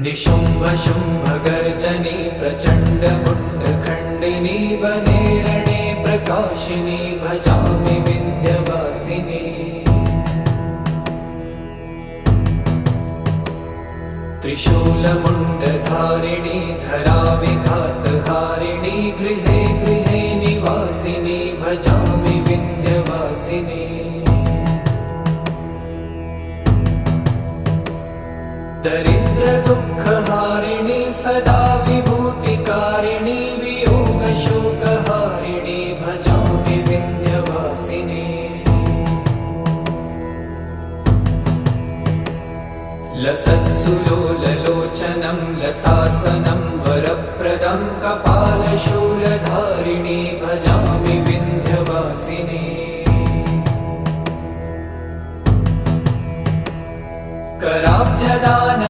निशुम्भ शुम्भ गर्जनी प्रचण्ड मुण्डखण्डिनी वने रणे प्रकाशिनी भजामि विन्ध्यवासिनी। त्रिशूलमुण्डधारिणी धराविघातहारिणी गृहे गृहे निवासिनी भजामि विन्ध्यवासिनी। दरिद्र दुःखहारिणी सदा विभूतिकारिणी वियोगशोकहारिणी भजामि विन्ध्यवासिनी। लसत्सुलोललोचनं लतासनं वरप्रदं कपालशूलधारिणी भजामि विन्ध्यवासिनी। कराब्जदान